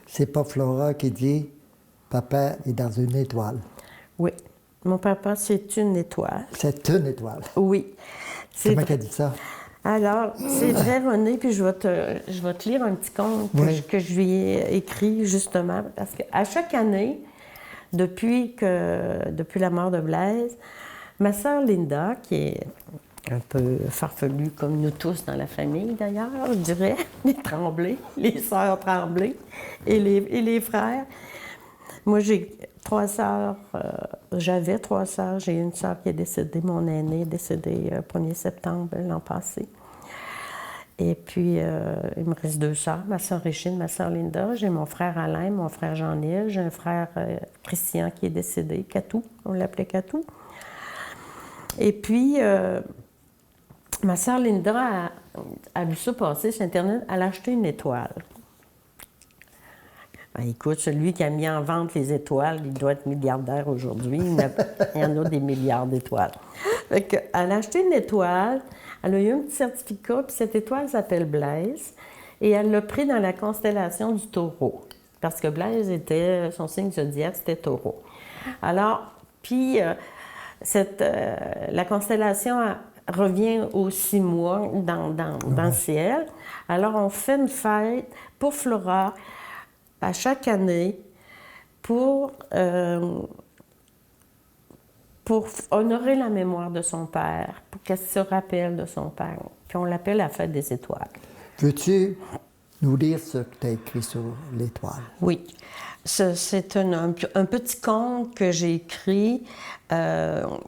c'est pas Flora qui dit « Papa est dans une étoile Oui. Mon papa, c'est une étoile. ». C'est une étoile. Oui. Comment elle dit ça? Alors, c'est vrai, René, puis je vais te lire un petit conte que je lui ai écrit, justement, parce qu'à chaque année, depuis la mort de Blaise, ma sœur Linda, qui est un peu farfelue comme nous tous dans la famille, d'ailleurs, je dirais, les Tremblay, les sœurs Tremblay et les frères. Moi, j'ai 3 sœurs, j'avais 3 sœurs. J'ai une sœur qui est décédée, mon aînée est décédée le 1er septembre l'an passé. Et puis, il me reste 2 sœurs, ma sœur Richine, ma sœur Linda. J'ai mon frère Alain, mon frère Jean-Yves. J'ai un frère Christian qui est décédé, Catou, on l'appelait Catou. Et puis, ma sœur Linda a vu ça passer sur Internet, elle a acheté une étoile. Ben, écoute, celui qui a mis en vente les étoiles, il doit être milliardaire aujourd'hui. Il y en a des milliards d'étoiles. Fait que, elle a acheté une étoile, elle a eu un petit certificat, puis cette étoile s'appelle Blaise, et elle l'a pris dans la constellation du Taureau, parce que Blaise était, son signe zodiaque, c'était Taureau. Alors, puis, la constellation revient aux 6 mois dans le ciel. Alors, on fait une fête pour Flora, à chaque année pour honorer la mémoire de son père, pour qu'elle se rappelle de son père. Puis on l'appelle la fête des étoiles. Veux-tu nous lire ce que tu as écrit sur l'étoile? Oui. C'est un petit conte que j'ai écrit lors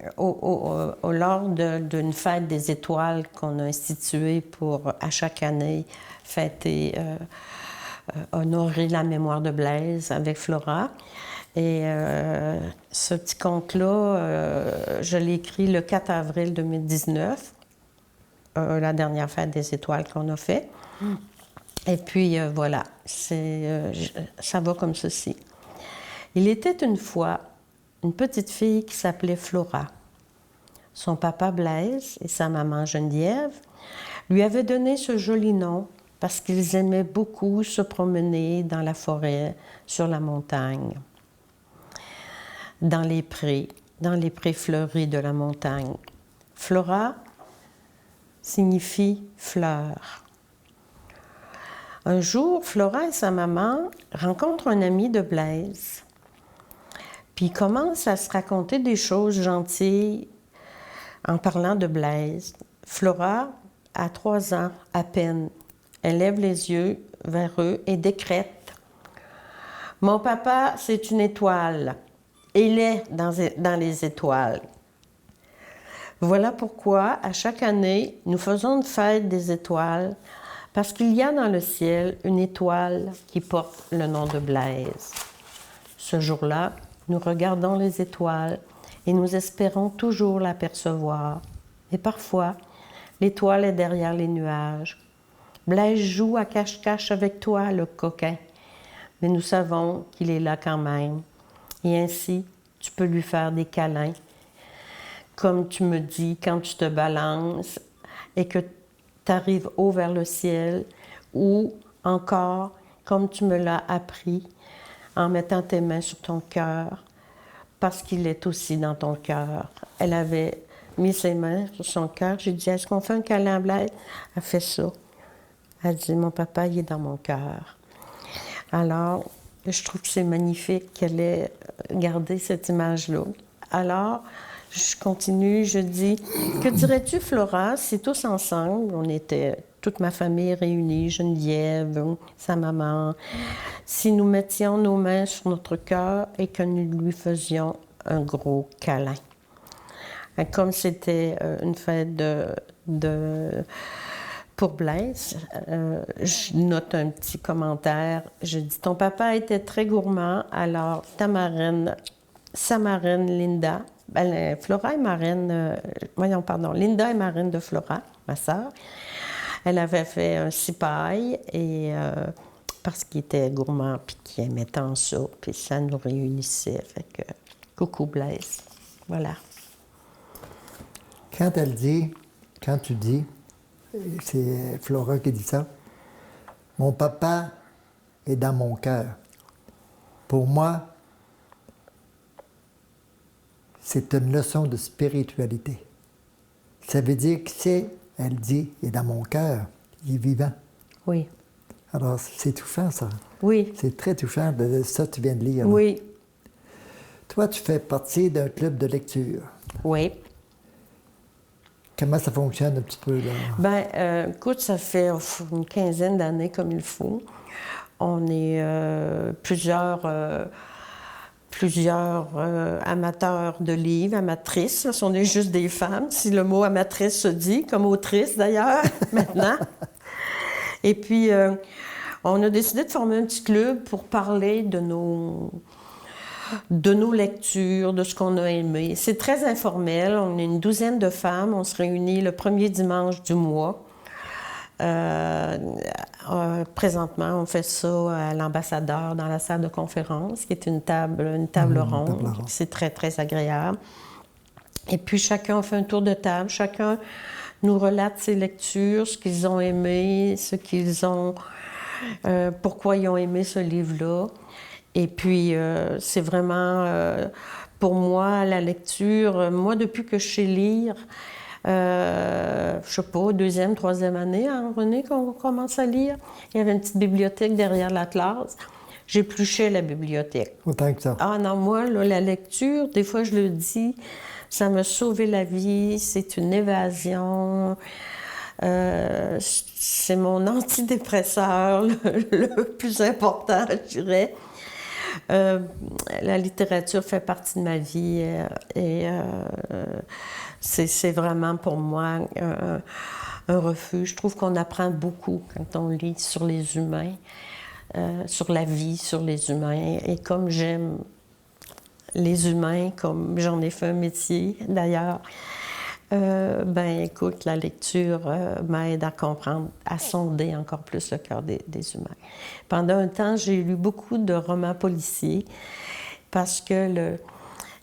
d'une fête des étoiles qu'on a instituée pour, à chaque année, fêter... honorer la mémoire de Blaise avec Flora. Et ce petit conte-là, je l'ai écrit le 4 avril 2019, la dernière fête des étoiles qu'on a fait. Et puis voilà, ça va comme ceci. Il était une fois une petite fille qui s'appelait Flora. Son papa Blaise et sa maman Geneviève lui avaient donné ce joli nom parce qu'ils aimaient beaucoup se promener dans la forêt, sur la montagne, dans les prés fleuris de la montagne. Flora signifie fleur. Un jour, Flora et sa maman rencontrent un ami de Blaise, puis ils commencent à se raconter des choses gentilles en parlant de Blaise. Flora a 3 ans à peine. Elle lève les yeux vers eux et décrète « Mon papa, c'est une étoile. Il est dans les étoiles. » Voilà pourquoi, à chaque année, nous faisons une fête des étoiles, parce qu'il y a dans le ciel une étoile qui porte le nom de Blaise. Ce jour-là, nous regardons les étoiles et nous espérons toujours l'apercevoir. Et parfois, l'étoile est derrière les nuages. Blaise joue à cache-cache avec toi, le coquin. Mais nous savons qu'il est là quand même. Et ainsi, tu peux lui faire des câlins. Comme tu me dis quand tu te balances et que tu arrives haut vers le ciel, ou encore, comme tu me l'as appris, en mettant tes mains sur ton cœur, parce qu'il est aussi dans ton cœur. Elle avait mis ses mains sur son cœur. J'ai dit, est-ce qu'on fait un câlin à Blaise? Elle fait ça. Elle dit, mon papa, il est dans mon cœur. Alors, je trouve que c'est magnifique qu'elle ait gardé cette image-là. Alors, je continue, je dis, que dirais-tu, Flora, si tous ensemble, on était toute ma famille réunie, Geneviève, sa maman, si nous mettions nos mains sur notre cœur et que nous lui faisions un gros câlin. Comme c'était une fête pour Blaise, je note un petit commentaire. Je dis, ton papa était très gourmand, alors sa marraine Linda, Flora est marraine, Linda est marraine de Flora, ma sœur. Elle avait fait un cipaille et parce qu'il était gourmand puis qu'il aimait tant ça, puis ça nous réunissait. Fait que, coucou Blaise, voilà. Quand tu dis, c'est Flora qui dit ça, mon papa est dans mon cœur. Pour moi, c'est une leçon de spiritualité. Ça veut dire que c'est, elle dit, et dans mon cœur, il est vivant. Oui. Alors, c'est touchant, ça. Oui. C'est très touchant, de ça tu viens de lire. Là. Oui. Toi, tu fais partie d'un club de lecture. Oui. Comment ça fonctionne un petit peu, là? Ben, écoute, ça fait une quinzaine d'années comme il faut. On est plusieurs amateurs de livres, amatrices. Là, on est juste des femmes, si le mot amatrice se dit, comme autrice d'ailleurs, maintenant. Et puis, on a décidé de former un petit club pour parler de nos lectures, de ce qu'on a aimé. C'est très informel. On est une douzaine de femmes. On se réunit le premier dimanche du mois. Présentement, on fait ça à l'Ambassadeur dans la salle de conférence, qui est une table ronde. C'est très, très agréable. Et puis, chacun fait un tour de table. Chacun nous relate ses lectures, ce qu'ils ont aimé, pourquoi ils ont aimé ce livre-là. Et puis, c'est vraiment, pour moi, la lecture, moi, depuis que je sais lire, je sais pas, deuxième, troisième année, hein, René, qu'on commence à lire. Il y avait une petite bibliothèque derrière la classe. J'épluchais la bibliothèque. Autant que ça. Ah non, moi, là, la lecture, des fois, je le dis, ça m'a sauvé la vie, c'est une évasion. C'est mon antidépresseur le plus important, je dirais. La littérature fait partie de ma vie et c'est vraiment pour moi un refuge. Je trouve qu'on apprend beaucoup quand on lit sur les humains, sur la vie, sur les humains. Et comme j'aime les humains, comme j'en ai fait un métier d'ailleurs, ben écoute, la lecture m'aide à comprendre, à sonder encore plus le cœur des humains. Pendant un temps, j'ai lu beaucoup de romans policiers parce que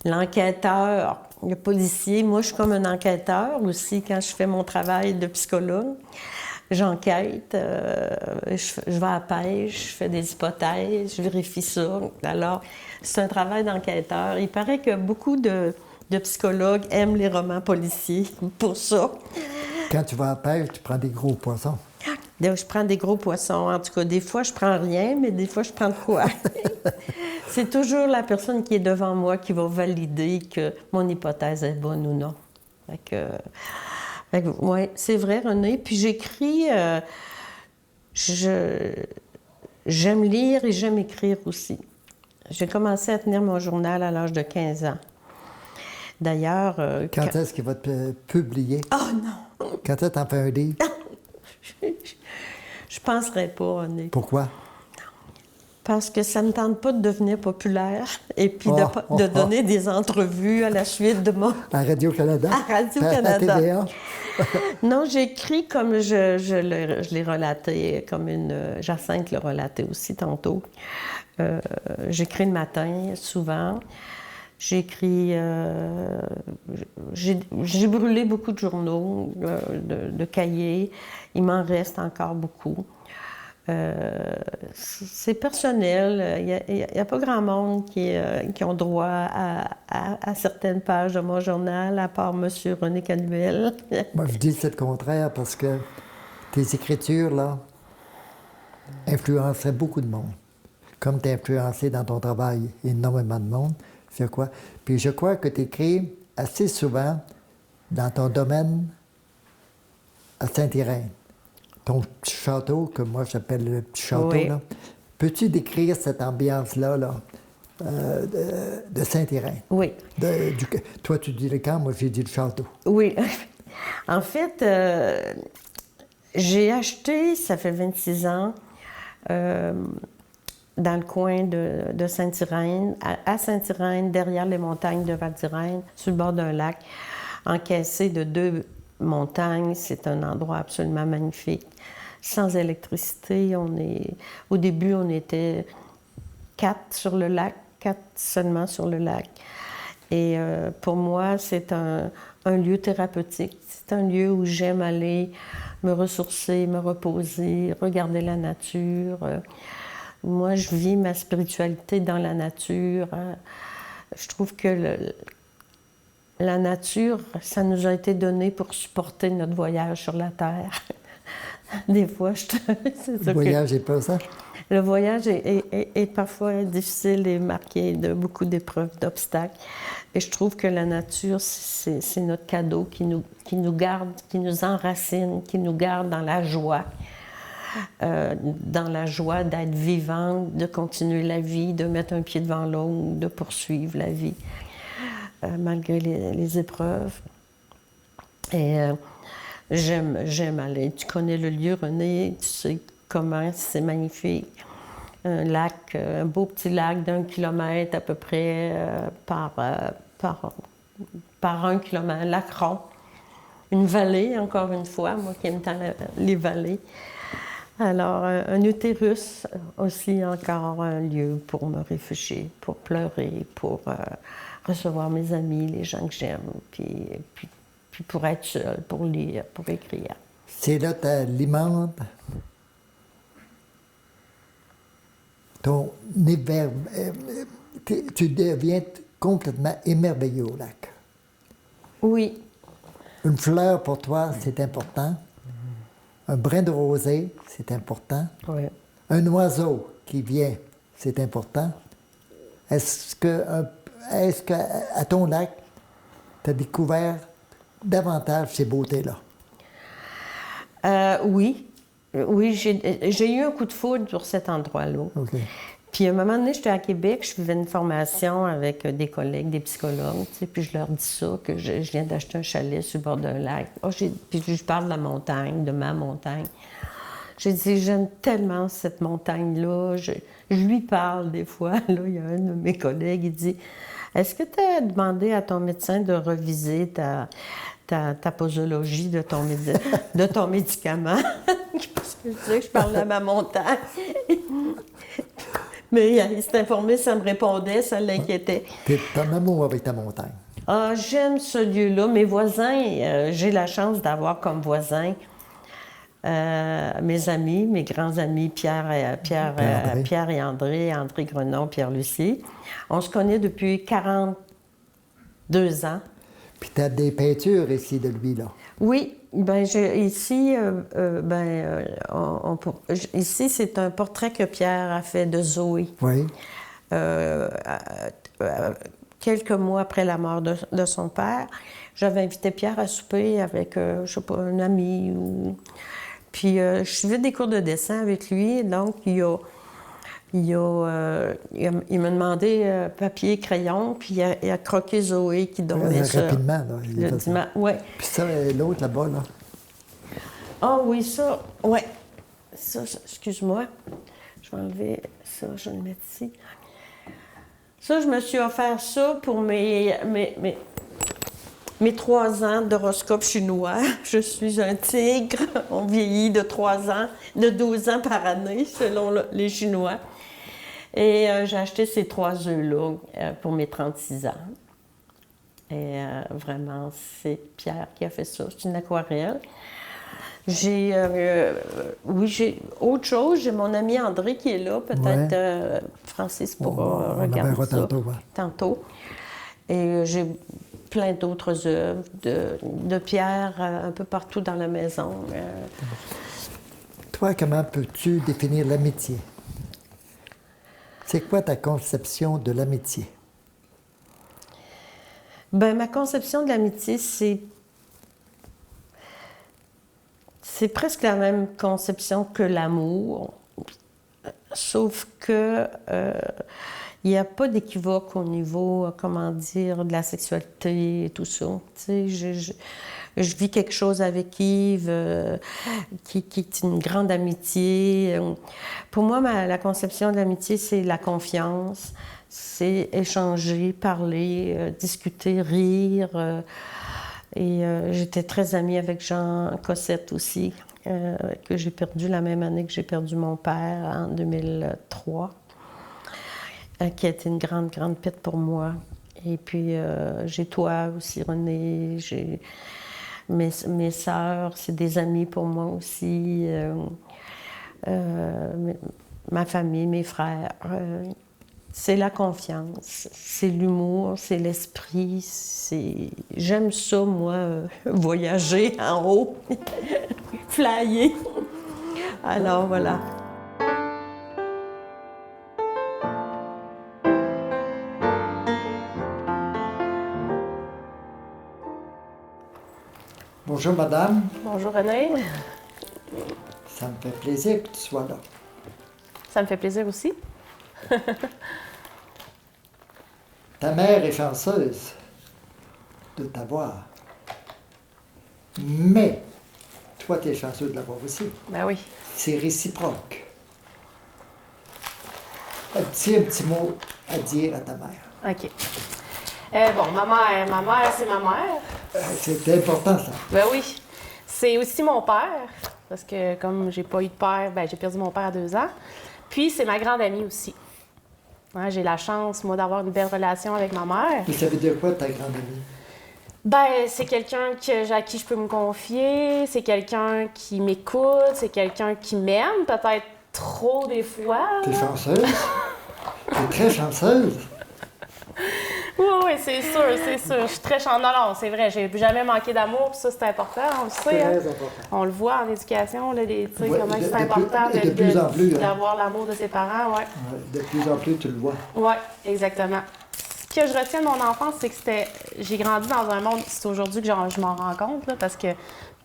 l'enquêteur, le policier, moi je suis comme un enquêteur aussi quand je fais mon travail de psychologue. J'enquête, je vais à la pêche, je fais des hypothèses, je vérifie ça. Alors, c'est un travail d'enquêteur. Il paraît que beaucoup de psychologues aiment les romans policiers pour ça. Quand tu vas à la pêche, tu prends des gros poissons. Je prends des gros poissons. En tout cas, des fois, je prends rien, mais des fois, je prends de quoi. C'est toujours la personne qui est devant moi qui va valider que mon hypothèse est bonne ou non. Oui, c'est vrai, René. Puis j'écris... j'aime lire et j'aime écrire aussi. J'ai commencé à tenir mon journal à l'âge de 15 ans. D'ailleurs... Quand est-ce qu'il va te publier? Oh non! Quand est-ce que t'en fais un livre? Je penserais pas, René. Pourquoi? Parce que ça ne me tente pas de devenir populaire et puis de donner des entrevues à la suite de mon... À Radio-Canada? À Radio-Canada. À TVA? Non, j'écris comme je l'ai relaté, comme Jacinthe l'a relaté aussi tantôt. J'écris le matin, souvent. J'écris... j'ai brûlé beaucoup de journaux, de cahiers. Il m'en reste encore beaucoup. C'est personnel. Il n'y a pas grand monde qui ont droit à certaines pages de mon journal, à part M. René Canuel. Moi, je dis que c'est le contraire parce que tes écritures, là, influenceraient beaucoup de monde. Comme tu as influencé dans ton travail énormément de monde, c'est quoi? Puis je crois que tu écris assez souvent dans ton domaine à Saint-Irène. Ton petit château, que moi j'appelle le petit château, oui. là. Peux-tu décrire cette ambiance-là là, de Saint-Irène? Oui. Toi, tu dis le camp, moi j'ai dit le château. Oui. En fait, j'ai acheté, ça fait 26 ans, dans le coin de Saint-Irène, à Saint-Irène, derrière les montagnes de Val-d'Irène, sur le bord d'un lac, encaissé de 2 montagnes. C'est un endroit absolument magnifique. Sans électricité, au début, on était 4 sur le lac, 4 seulement sur le lac. Et pour moi, c'est un lieu thérapeutique. C'est un lieu où j'aime aller me ressourcer, me reposer, regarder la nature. Moi, je vis ma spiritualité dans la nature. Je trouve que la nature, ça nous a été donné pour supporter notre voyage sur la Terre. Des fois, c'est Le ça voyage n'est pas ça? le voyage est parfois difficile et marqué de beaucoup d'épreuves, d'obstacles. Et je trouve que la nature, c'est notre cadeau qui nous garde, qui nous enracine, qui nous garde dans la joie. Dans la joie d'être vivant, de continuer la vie, de mettre un pied devant l'autre, de poursuivre la vie, malgré les épreuves. Et j'aime aller. Tu connais le lieu, René, tu sais comment c'est magnifique. Un lac, un beau petit lac d'1 kilomètre à peu près par 1 kilomètre, un lac rond. Une vallée, encore une fois, moi qui aime tant les vallées. Alors, un utérus, aussi encore un lieu pour me réfugier, pour pleurer, pour recevoir mes amis, les gens que j'aime, puis pour être seule, pour lire, pour écrire. C'est là que tu alimentes ton tu deviens complètement émerveillé au lac. Oui. Une fleur pour toi, c'est important. Un brin de rosée, c'est important. Oui. Un oiseau qui vient, c'est important. Est-ce que à ton lac, tu as découvert davantage ces beautés-là? Oui. Oui, j'ai eu un coup de foudre pour cet endroit-là. OK. Puis à un moment donné, j'étais à Québec, je faisais une formation avec des collègues, des psychologues, tu sais, puis je leur dis ça, que je viens d'acheter un chalet sur le bord d'un lac. Puis je parle de la montagne, de ma montagne. J'ai dit, j'aime tellement cette montagne-là. Je lui parle des fois. Là, il y a un de mes collègues, il dit, est-ce que tu as demandé à ton médecin de reviser ta posologie de ton médicament? Parce que je disais que je parlais à ma montagne. Mais il s'est informé, ça me répondait, ça l'inquiétait. Tu es en amour avec ta montagne. Ah, j'aime ce lieu-là. Mes voisins, j'ai la chance d'avoir comme voisins mes amis, mes grands amis, Pierre et André, André Grenon, Pierre Lucie. On se connaît depuis 42 ans. Puis tu as des peintures ici de lui, là. Oui, ben ici, ici c'est un portrait que Pierre a fait de Zoé. Oui. Quelques mois après la mort de son père, j'avais invité Pierre à souper avec, je sais pas, un ami. Puis je suivais des cours de dessin avec lui, donc il m'a demandé papier, crayon, puis il a croqué Zoé qui dormait ça. Rapidement, là. Le dimanche, ouais. Puis ça, l'autre là-bas, là. Ah oui, ça, ouais. Ça, excuse-moi. Je vais enlever ça, je vais le mettre ici. Ça, je me suis offert ça pour mes 3 ans d'horoscope chinois. Je suis un tigre. On vieillit de 12 ans par année, selon les Chinois. Et j'ai acheté ces 3 œufs-là pour mes 36 ans. Et vraiment, c'est Pierre qui a fait ça. C'est une aquarelle. J'ai autre chose. J'ai mon ami André qui est là. Peut-être Francis pourra regarder ça tantôt. Et j'ai plein d'autres œuvres de Pierre un peu partout dans la maison. Toi, comment peux-tu définir l'amitié? C'est quoi ta conception de l'amitié? Ben, ma conception de l'amitié, c'est presque la même conception que l'amour, sauf que il n'y a pas d'équivoque au niveau, comment dire, de la sexualité et tout ça. Tu sais, je vis quelque chose avec Yves qui est une grande amitié. Pour moi, la conception de l'amitié, c'est la confiance, c'est échanger, parler, discuter, rire. Et j'étais très amie avec Jean Cossette aussi, que j'ai perdu la même année que j'ai perdu mon père, en 2003, qui a été une grande, grande perte pour moi. Et puis, j'ai toi aussi, René, j'ai mes sœurs, c'est des amis pour moi aussi. ma famille, mes frères. C'est la confiance, c'est l'humour, c'est l'esprit. J'aime ça, moi, voyager en haut, flyer. Alors, voilà. Bonjour, madame. Bonjour René, Ça me fait plaisir que tu sois là. ça me fait plaisir aussi. Ta mère est chanceuse de t'avoir. Mais toi, tu es chanceux de l'avoir aussi. Ben oui. C'est réciproque. As-tu un petit mot à dire à ta mère? OK. Bon, ma mère, c'est ma mère. C'est important, ça. Ben oui. C'est aussi mon père, parce que comme j'ai pas eu de père, ben j'ai perdu mon père à 2 ans. Puis c'est ma grande amie aussi. Hein, j'ai la chance, moi, d'avoir une belle relation avec ma mère. Et ça veut dire quoi, ta grande amie? Ben, c'est quelqu'un à qui je peux me confier, c'est quelqu'un qui m'écoute, c'est quelqu'un qui m'aime, peut-être trop des fois. T'es chanceuse? T'es très chanceuse? Oui, c'est sûr, c'est sûr. Je suis très chanceuse. Non, c'est vrai, j'ai jamais manqué d'amour, puis ça, c'est important, on le sait. Hein? Très important. On le voit en éducation, là, tu sais, Ouais, comment de- c'est de important plus- de plus en plus, hein. d'avoir l'amour de ses parents, ouais. Ouais, de plus en plus, tu le vois. Oui, exactement. Ce que je retiens de mon enfance, c'est que j'ai grandi dans un monde, c'est aujourd'hui que je m'en rends compte, là, parce que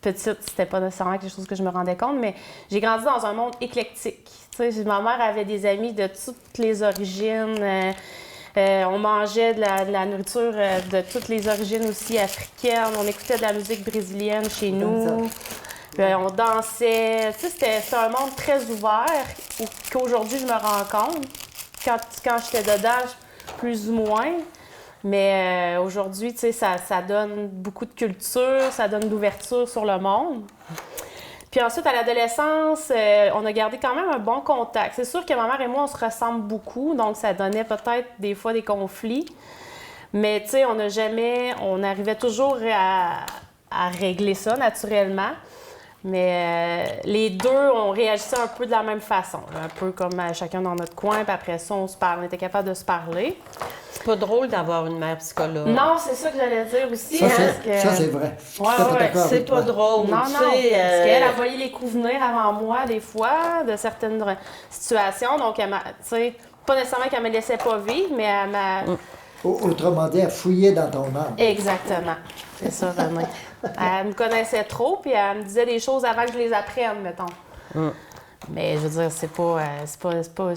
petite, c'était pas nécessairement quelque chose que je me rendais compte, mais j'ai grandi dans un monde éclectique. Tu sais, ma mère avait des amis de toutes les origines. On mangeait de la nourriture de toutes les origines aussi africaines. On écoutait de la musique brésilienne chez nous. On dansait. Tu sais, c'était un monde très ouvert qu'aujourd'hui, je me rends compte. Quand j'étais dedans, plus ou moins. Mais aujourd'hui, tu sais, ça donne beaucoup de culture, ça donne de l'ouverture sur le monde. Puis ensuite, à l'adolescence, on a gardé quand même un bon contact. C'est sûr que ma mère et moi, on se ressemble beaucoup, donc ça donnait peut-être des fois des conflits. Mais tu sais, on arrivait toujours à régler ça naturellement. Mais les deux, on réagissait un peu de la même façon, là, un peu comme chacun dans notre coin, puis après ça, on était capable de se parler. C'est pas drôle d'avoir une mère psychologue. Non, c'est ça que j'allais dire aussi. Ça, parce c'est vrai. Je suis Ouais, tout à fait ouais, d'accord C'est avec pas toi. drôle. Non, tu non, sais, parce qu'elle a voyé les coups venir avant moi, des fois, de certaines situations. Donc, elle m'a, tu sais, pas nécessairement qu'elle me laissait pas vivre, mais elle m'a... Autrement dit, à fouiller dans ton âme. Exactement. C'est ça, René. Elle me connaissait trop, puis elle me disait des choses avant que je les apprenne, mettons. Mais je veux dire, c'est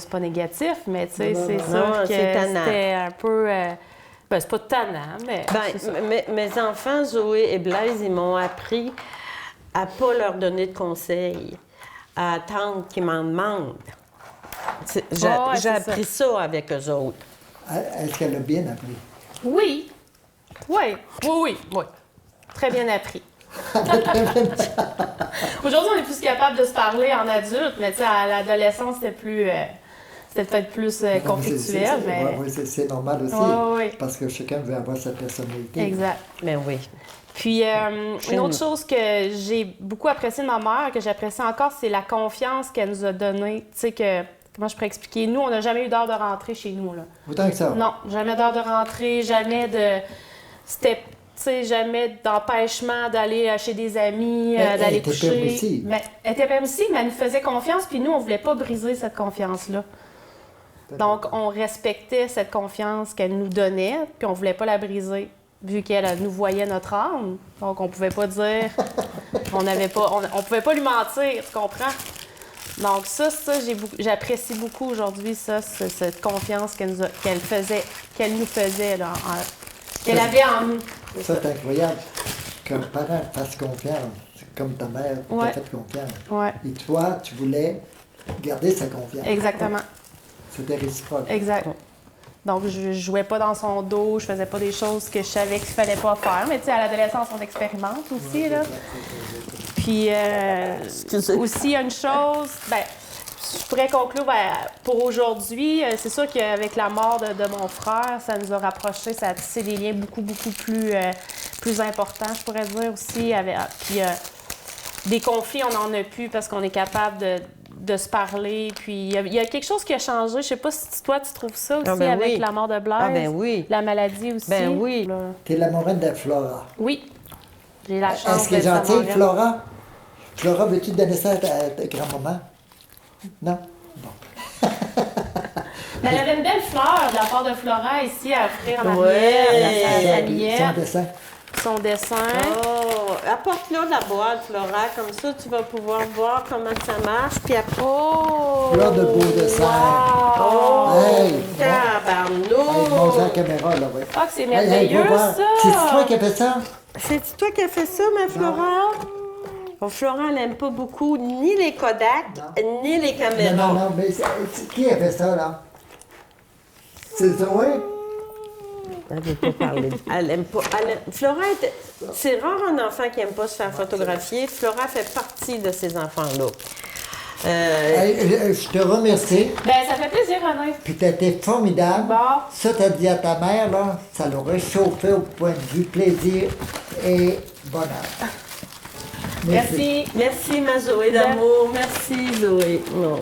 pas négatif, mais tu sais, Non, c'est non, sûr non, que c'est tannant. c'était un peu... ben, c'est pas tannant, mais... c'est ça. Mes enfants, Zoé et Blaise, ils m'ont appris à pas leur donner de conseils, à attendre qu'ils m'en demandent. J'ai Ouais, c'est appris ça avec eux autres. Est-ce qu'elle a bien appris? Oui. Oui. Très bien appris. Aujourd'hui, on est plus capable de se parler en adulte, mais tu sais, à l'adolescence, c'était peut-être plus conflictuel, mais... Oui, c'est normal aussi, Ouais. parce que chacun veut avoir sa personnalité. Exact. Mais oui. Puis, une autre chose que j'ai beaucoup appréciée de ma mère, que j'apprécie encore, c'est la confiance qu'elle nous a donnée. Tu sais, comment je pourrais expliquer? Nous, on n'a jamais eu d'heure de rentrée chez nous, là. Autant que ça. Non, jamais d'heure de rentrée, jamais de... C'était, tu sais, jamais d'empêchement d'aller chez des amis, Elle d'aller était coucher. permissive. Mais, elle était permissive, mais elle nous faisait confiance, puis nous, on voulait pas briser cette confiance-là. Donc, on respectait cette confiance qu'elle nous donnait, puis on voulait pas la briser, vu qu'elle nous voyait notre âme. Donc, on pouvait pas dire... on pouvait pas lui mentir, tu comprends? Donc ça j'apprécie beaucoup aujourd'hui, cette confiance qu'elle nous faisait, là, qu'elle avait en nous. Ça, c'est incroyable qu'un parent fasse confiance, comme ta mère t'a fait confiance. Ouais. Et toi, tu voulais garder sa confiance. Exactement. C'était réciproque. Exact. Donc, je jouais pas dans son dos, je faisais pas des choses que je savais qu'il fallait pas faire. Mais tu sais, à l'adolescence, on expérimente aussi, là. Puis, aussi, il y a une chose, je pourrais conclure, pour aujourd'hui, c'est sûr qu'avec la mort de mon frère, ça nous a rapprochés, ça a tissé des liens beaucoup plus importants, je pourrais dire aussi. Puis, des conflits, on en a plus parce qu'on est capable de se parler. Puis il y a quelque chose qui a changé. Je sais pas si toi, tu trouves ça aussi Ah, ben avec oui. la mort de Blaise. Ah, ben oui. La maladie aussi. Ben oui. Là. T'es l'amourette de Flora. Oui. J'ai la chance Est-ce qu'elle est d'être sa gentille, marraine. Flora? Flora, veux-tu donner ça à ta grand-maman? Non? Bon. Mais elle avait une belle fleur de la part de Flora ici à offrir à ma Ouais. à Son Miette. dessin. Son dessin. Oh, apporte-le la boîte, Flora, comme ça tu vas pouvoir voir comment ça marche. Puis après, Oh! Fleur de beau dessin. Wow! Hey! tabarnouche! Montre la caméra, là, oui. Ah, que c'est Hey, merveilleux, va voir. ça! C'est toi qui as fait ça? C'est toi qui as fait ça, ma Flora? Bon, Flora, elle n'aime pas beaucoup ni les Kodak, ni les caméras. Non, mais qui a fait ça, là? C'est Zoé? Elle veut pas parler. Elle aime pas. Flora, c'est rare un enfant qui aime pas se faire photographier. Flora fait partie de ces enfants-là. Hey, je te remercie. Ben, ça fait plaisir, René. Puis t'as été formidable. Bon. Ça, t'as dit à ta mère, là, ça l'aurait chauffé au point de vue plaisir et bonheur. Merci. Merci, ma Zoé d'amour. Merci, Zoé. Non.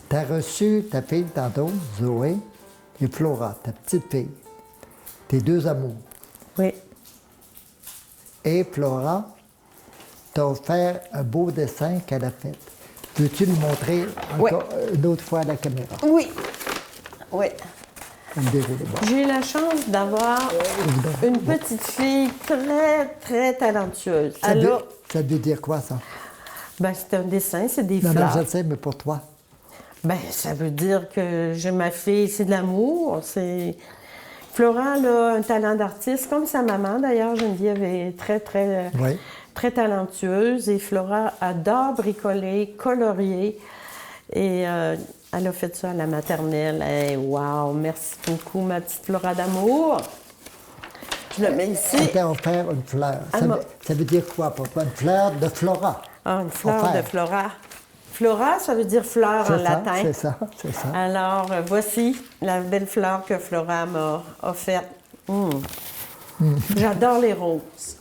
T'as reçu ta fille tantôt, Zoé, et Flora, ta petite fille. Tes deux amours. Oui. Et Flora t'a offert un beau dessin qu'elle a fait. Veux-tu le montrer encore une autre fois à la caméra? Oui. Oui. Désolé, bon. J'ai eu la chance d'avoir une petite fille très, très talentueuse. Alors, Ça veut dire quoi, ça? ben, c'est un dessin, c'est des Non, fleurs. je le sais, mais pour toi. Ben, ça veut dire que j'ai ma fille, c'est de l'amour. C'est... Flora elle a un talent d'artiste, comme sa maman d'ailleurs. Geneviève est très, très, Oui. très talentueuse. Et Flora adore bricoler, colorier. Et elle a fait ça à la maternelle. Hey, wow! Merci beaucoup, ma petite Flora d'amour. Je le mets ici. Elle t'a offert une fleur. Ça veut dire quoi pour toi? Une fleur de Flora. Ah, une fleur Offert. de Flora. Flora, ça veut dire fleur en C'est ça, latin. c'est ça, c'est ça. Alors, voici la belle fleur que Flora m'a offerte. J'adore les roses.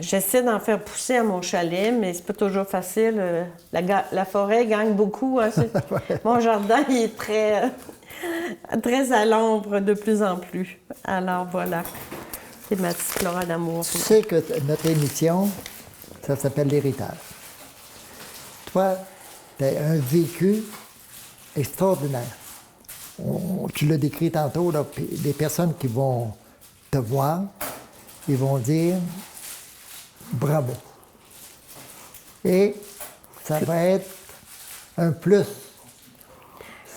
J'essaie d'en faire pousser à mon chalet, mais c'est pas toujours facile. La forêt gagne beaucoup. Hein, mon jardin, il est très, très à l'ombre de plus en plus. Alors, voilà. C'est ma petite Flora d'amour. Tu sais que notre émission, ça s'appelle l'héritage. Toi, tu as un vécu extraordinaire. Tu l'as décrit tantôt, là, puis des personnes qui vont te voir, ils vont dire bravo. Et ça va être un plus.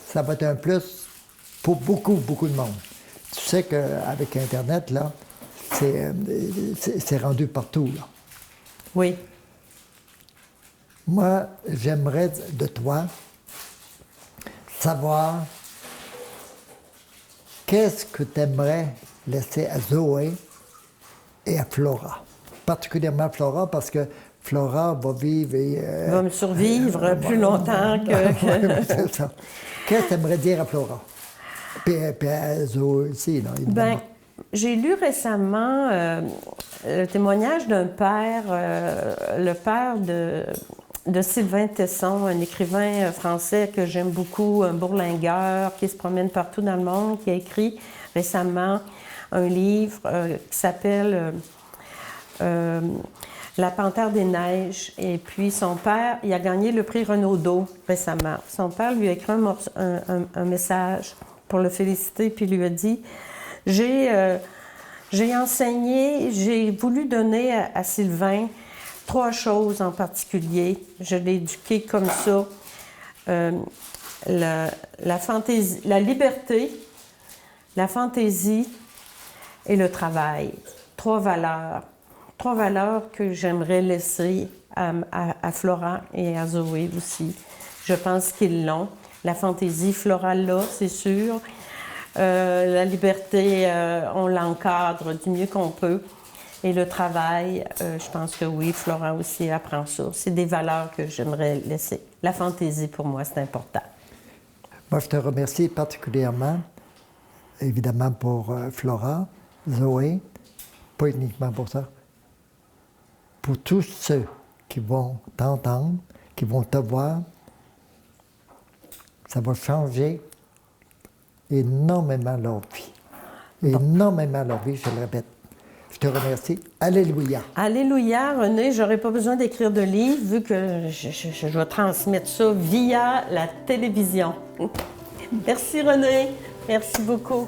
Ça va être un plus pour beaucoup, beaucoup de monde. Tu sais qu'avec Internet, là, c'est rendu partout, là. Oui. Moi, j'aimerais de toi savoir qu'est-ce que tu aimerais laisser à Zoé et à Flora. Particulièrement Flora, parce que Flora va vivre Elle va me survivre plus longtemps que... c'est ça. Qu'est-ce que tu aimerais dire à Flora? Puis à Zoé aussi, là, évidemment. Ben, j'ai lu récemment le témoignage d'un père, le père de Sylvain Tesson, un écrivain français que j'aime beaucoup, un bourlingueur qui se promène partout dans le monde, qui a écrit récemment un livre qui s'appelle La Panthère des Neiges. Et puis son père, il a gagné le prix Renaudot récemment. Son père lui a écrit un message pour le féliciter, puis lui a dit « J'ai enseigné, j'ai voulu donner à Sylvain 3 choses en particulier. Je l'ai éduqué comme ça. La fantaisie, la liberté, la fantaisie et le travail. 3 valeurs. 3 valeurs que j'aimerais laisser à Flora et à Zoé aussi. Je pense qu'ils l'ont. La fantaisie, Flora l'a, c'est sûr. La liberté, on l'encadre du mieux qu'on peut. Et le travail, je pense que oui, Flora aussi apprend ça. C'est des valeurs que j'aimerais laisser. La fantaisie, pour moi, c'est important. Moi, je te remercie particulièrement. évidemment pour Flora, Zoé, pas uniquement pour ça, pour tous ceux qui vont t'entendre, qui vont te voir, ça va changer énormément leur vie. Énormément leur vie, je le répète. Je te remercie. Alléluia. Alléluia, René, j'aurais pas besoin d'écrire de livre vu que je vais transmettre ça via la télévision. Merci René, merci beaucoup.